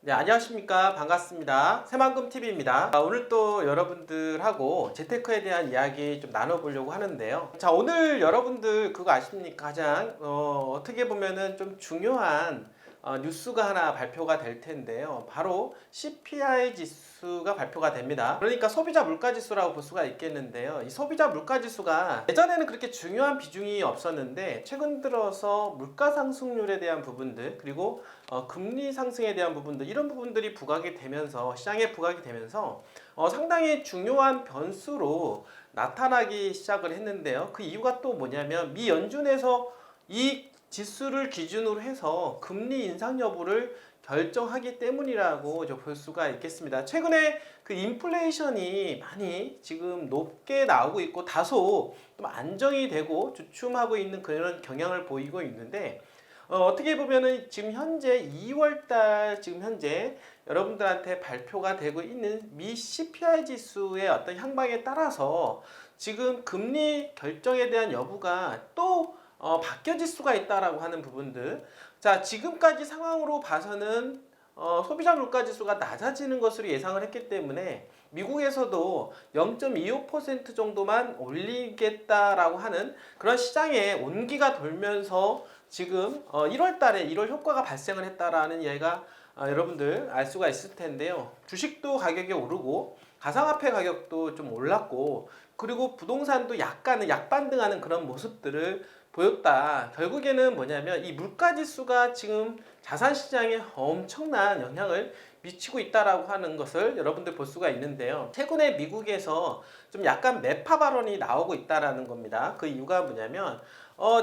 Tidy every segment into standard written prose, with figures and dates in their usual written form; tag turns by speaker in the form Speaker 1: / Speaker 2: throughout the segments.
Speaker 1: 네, 안녕하십니까. 반갑습니다. 새만금TV입니다. 오늘 또 여러분들하고 재테크에 대한 이야기 좀 나눠보려고 하는데요. 자, 오늘 여러분들 그거 아십니까? 가장 어떻게 보면은 좀 중요한 뉴스가 하나 발표가 될 텐데요. 바로 CPI 지수가 발표가 됩니다. 그러니까 소비자 물가 지수라고 볼 수가 있겠는데요. 이 소비자 물가 지수가 예전에는 그렇게 중요한 비중이 없었는데 최근 들어서 물가 상승률에 대한 부분들 그리고 금리 상승에 대한 부분들 이런 부분들이 부각이 되면서 시장에 부각이 되면서 상당히 중요한 변수로 나타나기 시작을 했는데요. 그 이유가 또 뭐냐면 미 연준에서 이 지수를 기준으로 해서 금리 인상 여부를 결정하기 때문이라고 볼 수가 있겠습니다. 최근에 그 인플레이션이 많이 지금 높게 나오고 있고 다소 좀 안정이 되고 주춤하고 있는 그런 경향을 보이고 있는데 어떻게 보면은 지금 현재 2월달 지금 현재 여러분들한테 발표가 되고 있는 미 CPI 지수의 어떤 향방에 따라서 지금 금리 결정에 대한 여부가 또 바뀌어질 수가 있다라고 하는 부분들. 자, 지금까지 상황으로 봐서는 소비자 물가 지수가 낮아지는 것으로 예상을 했기 때문에 미국에서도 0.25% 정도만 올리겠다라고 하는 그런 시장에 온기가 돌면서 지금 1월 달에 1월 효과가 발생을 했다라는 이야기가 여러분들 알 수가 있을 텐데요. 주식도 가격이 오르고 가상화폐 가격도 좀 올랐고 그리고 부동산도 약간은 약반등하는 그런 모습들을 보였다. 결국에는 뭐냐면 이 물가지수가 지금 자산시장에 엄청난 영향을 미치고 있다라고 하는 것을 여러분들 볼 수가 있는데요. 최근에 미국에서 좀 약간 매파 발언이 나오고 있다라는 겁니다. 그 이유가 뭐냐면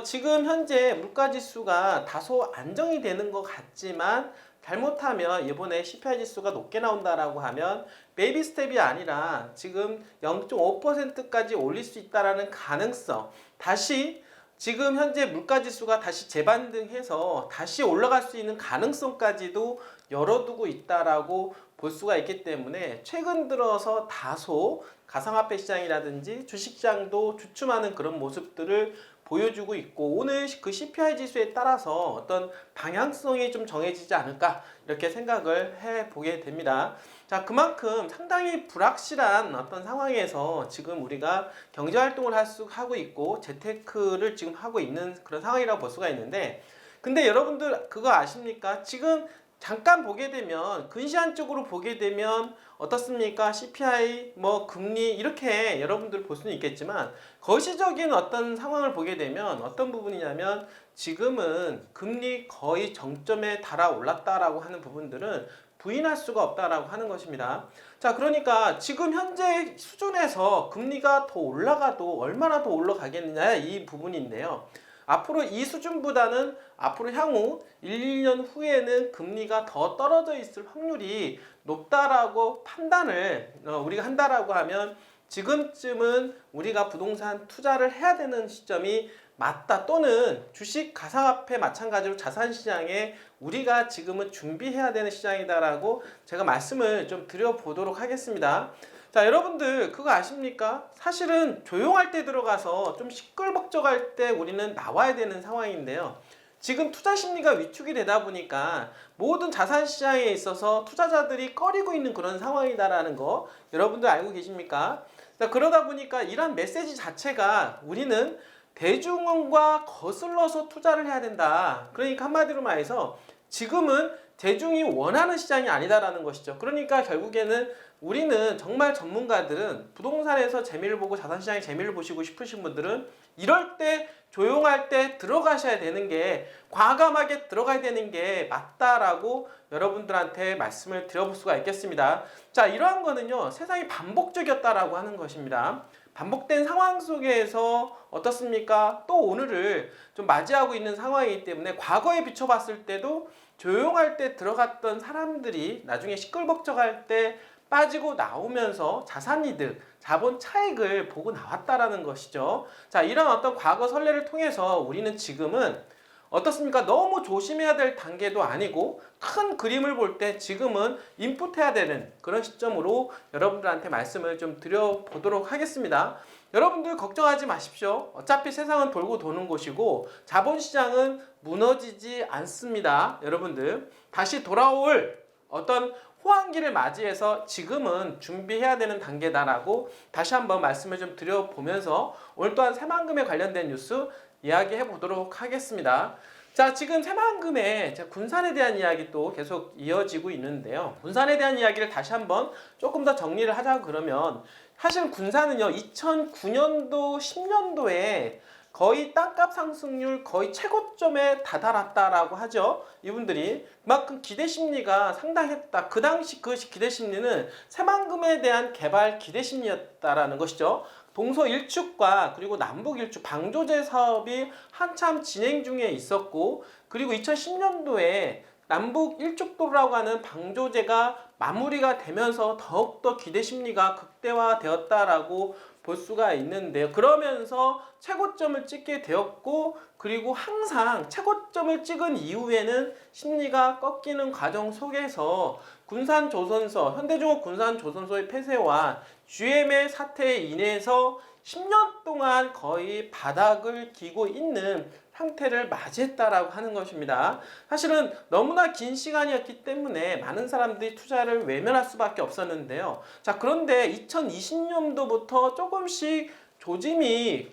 Speaker 1: 지금 현재 물가지수가 다소 안정이 되는 것 같지만 잘못하면 이번에 CPI 지수가 높게 나온다라고 하면 베이비 스텝이 아니라 지금 0.5%까지 올릴 수 있다라는 가능성 다시 지금 현재 물가지수가 다시 재반등해서 다시 올라갈 수 있는 가능성까지도 열어두고 있다라고 볼 수가 있기 때문에 최근 들어서 다소 가상화폐 시장이라든지 주식시장도 주춤하는 그런 모습들을 보여주고 있고 오늘 그 CPI 지수에 따라서 어떤 방향성이 좀 정해지지 않을까 이렇게 생각을 해보게 됩니다. 자, 그만큼 상당히 불확실한 어떤 상황에서 지금 우리가 경제활동을 하고 있고 재테크를 지금 하고 있는 그런 상황이라고 볼 수가 있는데 근데 여러분들 그거 아십니까? 지금 잠깐 보게 되면 근시안적으로 보게 되면 어떻습니까? CPI 뭐 금리 이렇게 여러분들 볼 수는 있겠지만 거시적인 어떤 상황을 보게 되면 어떤 부분이냐면 지금은 금리 거의 정점에 달아올랐다라고 하는 부분들은 부인할 수가 없다라고 하는 것입니다. 자, 그러니까 지금 현재 수준에서 금리가 더 올라가도 얼마나 더 올라가겠느냐 이 부분인데요. 앞으로 이 수준보다는 앞으로 향후 1, 2년 후에는 금리가 더 떨어져 있을 확률이 높다라고 판단을 우리가 한다라고 하면 지금쯤은 우리가 부동산 투자를 해야 되는 시점이 맞다 또는 주식 가상화폐 마찬가지로 자산시장에 우리가 지금은 준비해야 되는 시장이다라고 제가 말씀을 좀 드려보도록 하겠습니다. 자, 여러분들 그거 아십니까? 사실은 조용할 때 들어가서 좀 시끌벅적할 때 우리는 나와야 되는 상황인데요. 지금 투자 심리가 위축이 되다 보니까 모든 자산 시장에 있어서 투자자들이 꺼리고 있는 그런 상황이다라는 거 여러분들 알고 계십니까? 자, 그러다 보니까 이런 메시지 자체가 우리는 대중과 거슬러서 투자를 해야 된다. 그러니까 한마디로 말해서 지금은 대중이 원하는 시장이 아니다라는 것이죠. 그러니까 결국에는 우리는 정말 전문가들은 부동산에서 재미를 보고 자산시장의 재미를 보시고 싶으신 분들은 이럴 때 조용할 때 들어가셔야 되는 게 과감하게 들어가야 되는 게 맞다라고 여러분들한테 말씀을 드려볼 수가 있겠습니다. 자, 이러한 거는요 세상이 반복적이었다라고 하는 것입니다. 반복된 상황 속에서 어떻습니까? 또 오늘을 좀 맞이하고 있는 상황이기 때문에 과거에 비춰봤을 때도 조용할 때 들어갔던 사람들이 나중에 시끌벅적할 때 빠지고 나오면서 자산이득, 자본 차익을 보고 나왔다라는 것이죠. 자, 이런 어떤 과거 선례를 통해서 우리는 지금은 어떻습니까? 너무 조심해야 될 단계도 아니고 큰 그림을 볼 때 지금은 인풋해야 되는 그런 시점으로 여러분들한테 말씀을 좀 드려보도록 하겠습니다. 여러분들 걱정하지 마십시오. 어차피 세상은 돌고 도는 곳이고 자본시장은 무너지지 않습니다. 여러분들 다시 돌아올 어떤 호황기를 맞이해서 지금은 준비해야 되는 단계다라고 다시 한번 말씀을 좀 드려보면서 오늘 또한 새만금에 관련된 뉴스 이야기해 보도록 하겠습니다. 자, 지금 새만금에 군산에 대한 이야기 또 계속 이어지고 있는데요. 군산에 대한 이야기를 다시 한번 조금 더 정리를 하자고 그러면 사실 군산은요 2009년도 10년도에 거의 땅값 상승률 거의 최고점에 다다랐다라고 하죠. 이분들이 그만큼 기대 심리가 상당했다. 그 당시 그 기대 심리는 새만금에 대한 개발 기대 심리였다라는 것이죠. 동서 일축과 그리고 남북 일축 방조제 사업이 한참 진행 중에 있었고, 그리고 2010년도에 남북 일축도라고 하는 방조제가 마무리가 되면서 더욱더 기대 심리가 극대화되었다라고 볼 수가 있는데요. 그러면서 최고점을 찍게 되었고, 그리고 항상 최고점을 찍은 이후에는 심리가 꺾이는 과정 속에서 군산조선소, 현대중업 군산조선소의 폐쇄와 GM의 사태에 인해서 10년 동안 거의 바닥을 기고 있는 상태를 맞이했다라고 하는 것입니다. 사실은 너무나 긴 시간이었기 때문에 많은 사람들이 투자를 외면할 수밖에 없었는데요. 자, 그런데 2020년도부터 조금씩 조짐이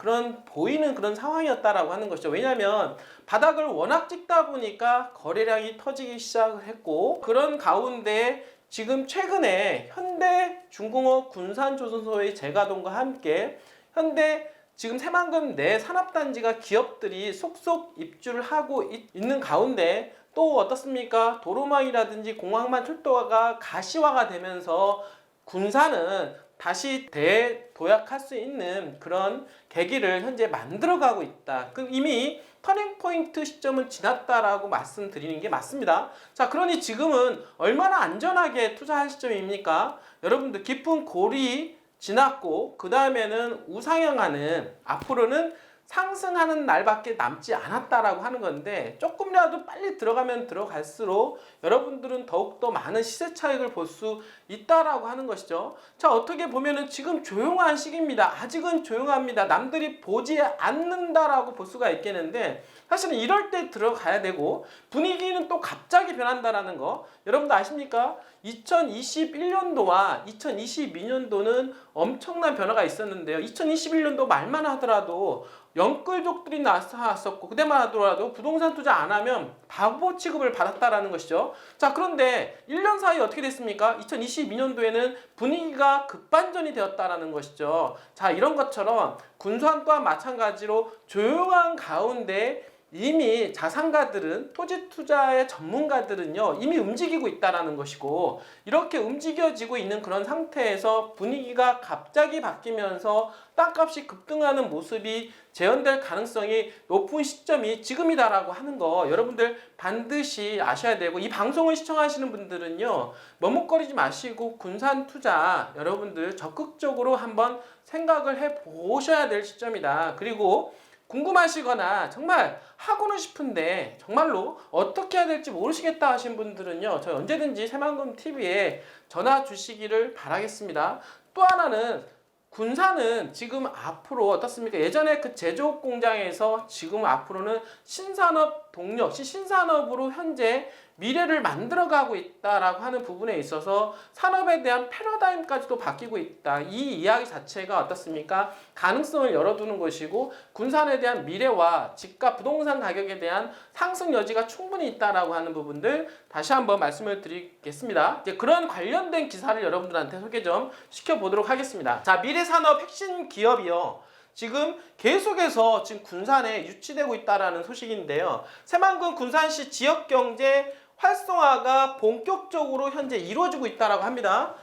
Speaker 1: 보이는 그런 상황이었다라고 하는 것이죠. 왜냐하면 바닥을 워낙 찍다 보니까 거래량이 터지기 시작을 했고, 그런 가운데 지금 최근에 현대중공업 군산조선소의 재가동과 함께 현대 지금 새만금 내 산업단지가 기업들이 속속 입주를 하고 있는 가운데 또 어떻습니까? 도로망이라든지 공항만 철도가 가시화가 되면서 군산은 다시 대도약할 수 있는 그런 계기를 현재 만들어가고 있다. 그럼 이미 터닝포인트 시점은 지났다라고 말씀드리는 게 맞습니다. 자, 그러니 지금은 얼마나 안전하게 투자할 시점입니까? 여러분들 깊은 골이 지났고 그 다음에는 우상향하는, 앞으로는 상승하는 날밖에 남지 않았다라고 하는 건데, 조금이라도 빨리 들어가면 들어갈수록 여러분들은 더욱더 많은 시세 차익을 볼 수 있다라고 하는 것이죠. 자, 어떻게 보면은 지금 조용한 시기입니다. 아직은 조용합니다. 남들이 보지 않는다라고 볼 수가 있겠는데, 사실은 이럴 때 들어가야 되고, 분위기는 또 갑자기 변한다라는 거 여러분들 아십니까? 2021년도와 2022년도는 엄청난 변화가 있었는데요. 2021년도 말만 하더라도 영끌족들이 나왔었고, 그때만 하더라도 부동산 투자 안 하면 바보 취급을 받았다라는 것이죠. 자, 그런데 1년 사이 어떻게 됐습니까? 2022년도에는 분위기가 급반전이 되었다라는 것이죠. 자, 이런 것처럼 군산 또한 마찬가지로 조용한 가운데 이미 자산가들은, 토지 투자의 전문가들은요 이미 움직이고 있다라는 것이고, 이렇게 움직여지고 있는 그런 상태에서 분위기가 갑자기 바뀌면서 땅값이 급등하는 모습이 재현될 가능성이 높은 시점이 지금이다라고 하는 거 여러분들 반드시 아셔야 되고, 이 방송을 시청하시는 분들은요 머뭇거리지 마시고 군산 투자 여러분들 적극적으로 한번 생각을 해 보셔야 될 시점이다. 그리고 궁금하시거나 정말 하고는 싶은데 정말로 어떻게 해야 될지 모르시겠다 하신 분들은요 저희 언제든지 새만금TV에 전화 주시기를 바라겠습니다. 또 하나는 군산은 지금 앞으로 어떻습니까? 예전에 그 제조업 공장에서 지금 앞으로는 신산업 동력, 신산업으로 현재 미래를 만들어가고 있다라고 하는 부분에 있어서 산업에 대한 패러다임까지도 바뀌고 있다. 이 이야기 자체가 어떻습니까? 가능성을 열어두는 것이고, 군산에 대한 미래와 집값, 부동산 가격에 대한 상승 여지가 충분히 있다라고 하는 부분들 다시 한번 말씀을 드리겠습니다. 이제 그런 관련된 기사를 여러분들한테 소개 좀 시켜보도록 하겠습니다. 자, 미래산업 핵심 기업이요. 지금 계속해서 지금 군산에 유치되고 있다라는 소식인데요. 새만금 군산시 지역경제 활성화가 본격적으로 현재 이루어지고 있다라고 합니다.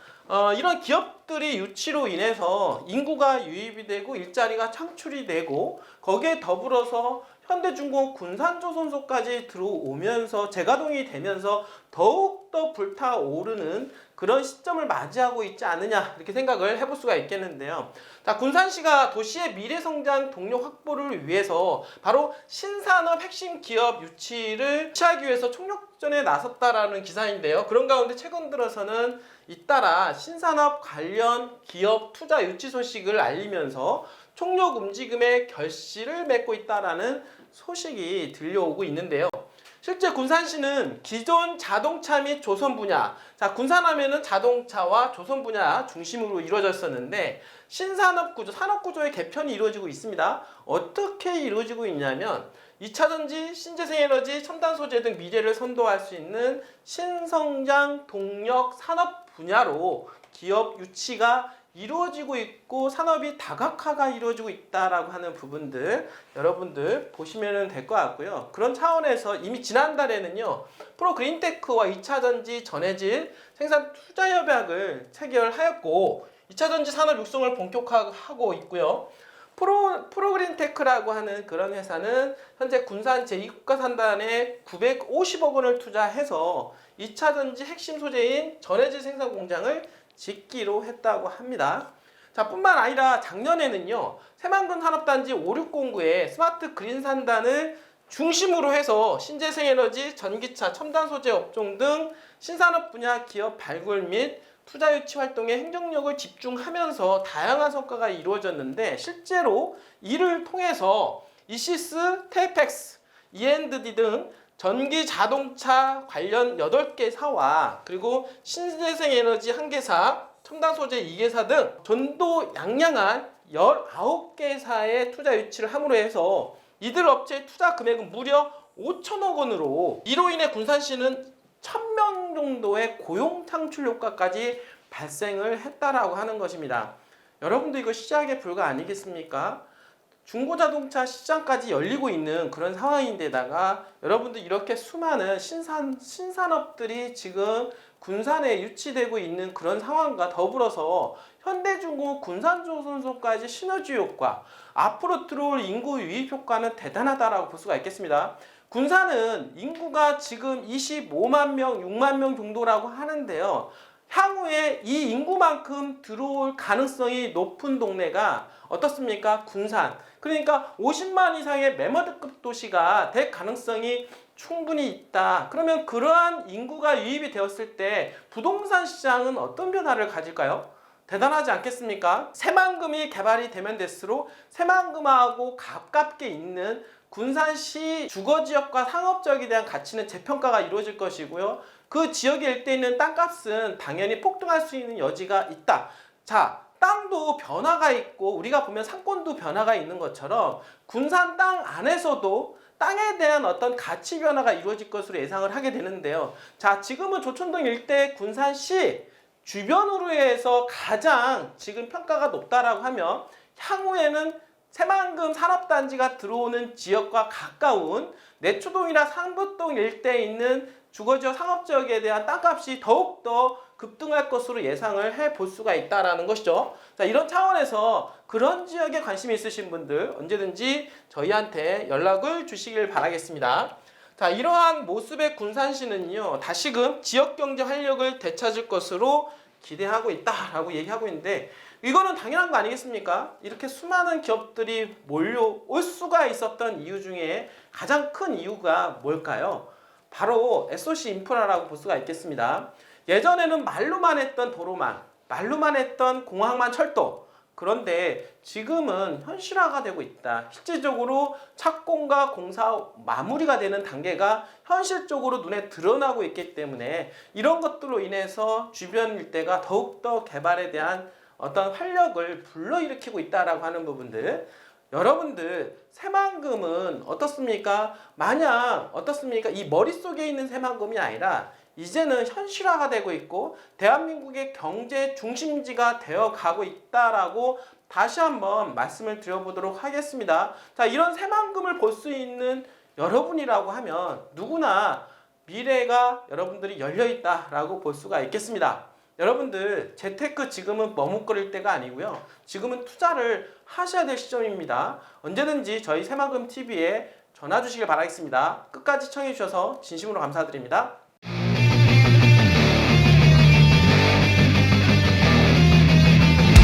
Speaker 1: 이런 기업들이 유치로 인해서 인구가 유입이 되고 일자리가 창출이 되고, 거기에 더불어서 현대중공업 군산조선소까지 들어오면서 재가동이 되면서 더욱더 불타오르는 그런 시점을 맞이하고 있지 않느냐, 이렇게 생각을 해볼 수가 있겠는데요. 자, 군산시가 도시의 미래성장 동력 확보를 위해서 바로 신산업 핵심 기업 유치를 취하기 위해서 총력전에 나섰다라는 기사인데요. 그런 가운데 최근 들어서는 잇따라 신산업 관련 기업 투자 유치 소식을 알리면서 총력 움직임의 결실을 맺고 있다라는 소식이 들려오고 있는데요. 실제 군산시는 기존 자동차 및 조선 분야, 자 군산하면은 자동차와 조선 분야 중심으로 이루어졌었는데 신산업 구조, 산업 구조의 개편이 이루어지고 있습니다. 어떻게 이루어지고 있냐면 2차전지, 신재생에너지, 첨단 소재 등 미래를 선도할 수 있는 신성장 동력 산업 분야로 기업 유치가 이루어지고 있고 산업이 다각화가 이루어지고 있다라고 하는 부분들 여러분들 보시면 될 것 같고요. 그런 차원에서 이미 지난달에는요. 프로그린테크와 2차전지 전해질 생산 투자 협약을 체결하였고 2차전지 산업 육성을 본격화하고 있고요. 프로그린테크라고 하는 그런 회사는 현재 군산 제2국가산단에 950억 원을 투자해서 2차전지 핵심 소재인 전해질 생산 공장을 짓기로 했다고 합니다. 자, 뿐만 아니라 작년에는요. 새만금 산업단지 5609에 스마트 그린 산단을 중심으로 해서 신재생에너지, 전기차, 첨단 소재 업종 등 신산업 분야 기업 발굴 및 투자 유치 활동에 행정력을 집중하면서 다양한 성과가 이루어졌는데 실제로 이를 통해서 이시스, 테이펙스, E&D 등 전기 자동차 관련 8개사와 그리고 신재생에너지 1개사, 첨단 소재 2개사 등 전도 양양한 19개사의 투자 유치를 함으로 해서 이들 업체의 투자 금액은 무려 5천억 원으로 이로 인해 군산시는 1000명 정도의 고용 창출 효과까지 발생을 했다라고 하는 것입니다. 여러분들 이거 시작의 불가 아니겠습니까? 중고자동차 시장까지 열리고 있는 그런 상황인데다가 여러분들 이렇게 수많은 신산업들이 지금 군산에 유치되고 있는 그런 상황과 더불어서 현대중공업 군산조선소까지 시너지 효과, 앞으로 들어올 인구 유입 효과는 대단하다라고 볼 수가 있겠습니다. 군산은 인구가 지금 25만 명, 6만 명 정도라고 하는데요. 향후에 이 인구만큼 들어올 가능성이 높은 동네가 어떻습니까? 군산. 그러니까 50만 이상의 매머드급 도시가 될 가능성이 충분히 있다. 그러면 그러한 인구가 유입이 되었을 때 부동산 시장은 어떤 변화를 가질까요? 대단하지 않겠습니까? 새만금이 개발이 되면 될수록 새만금하고 가깝게 있는 군산시 주거지역과 상업지역에 대한 가치는 재평가가 이루어질 것이고요. 그 지역에 일대 있는 땅값은 당연히 폭등할 수 있는 여지가 있다. 자, 땅도 변화가 있고 우리가 보면 상권도 변화가 있는 것처럼 군산 땅 안에서도 땅에 대한 어떤 가치 변화가 이루어질 것으로 예상을 하게 되는데요. 자, 지금은 조촌동 일대 군산시 주변으로 해서 가장 지금 평가가 높다라고 하면 향후에는 새만금 산업단지가 들어오는 지역과 가까운 내초동이나 상부동 일대에 있는 주거지역 상업지역에 대한 땅값이 더욱더 급등할 것으로 예상을 해볼 수가 있다는 것이죠. 자, 이런 차원에서 그런 지역에 관심이 있으신 분들 언제든지 저희한테 연락을 주시길 바라겠습니다. 자, 이러한 모습의 군산시는요, 다시금 지역경제 활력을 되찾을 것으로 기대하고 있다라고 얘기하고 있는데 이거는 당연한 거 아니겠습니까? 이렇게 수많은 기업들이 몰려올 수가 있었던 이유 중에 가장 큰 이유가 뭘까요? 바로 SOC 인프라라고 볼 수가 있겠습니다. 예전에는 말로만 했던 도로망, 말로만 했던 공항만 철도, 그런데 지금은 현실화가 되고 있다. 실질적으로 착공과 공사 마무리가 되는 단계가 현실적으로 눈에 드러나고 있기 때문에 이런 것들로 인해서 주변 일대가 더욱더 개발에 대한 어떤 활력을 불러일으키고 있다라고 하는 부분들, 여러분들 새만금은 어떻습니까? 마냥 어떻습니까? 이 머릿속에 있는 새만금이 아니라 이제는 현실화가 되고 있고 대한민국의 경제 중심지가 되어 가고 있다라고 다시 한번 말씀을 드려보도록 하겠습니다. 자, 이런 새만금을 볼 수 있는 여러분이라고 하면 누구나 미래가 여러분들이 열려있다라고 볼 수가 있겠습니다. 여러분들 재테크 지금은 머뭇거릴 때가 아니고요. 지금은 투자를 하셔야 될 시점입니다. 언제든지 저희 새만금TV에 전화 주시길 바라겠습니다. 끝까지 시청해 주셔서 진심으로 감사드립니다.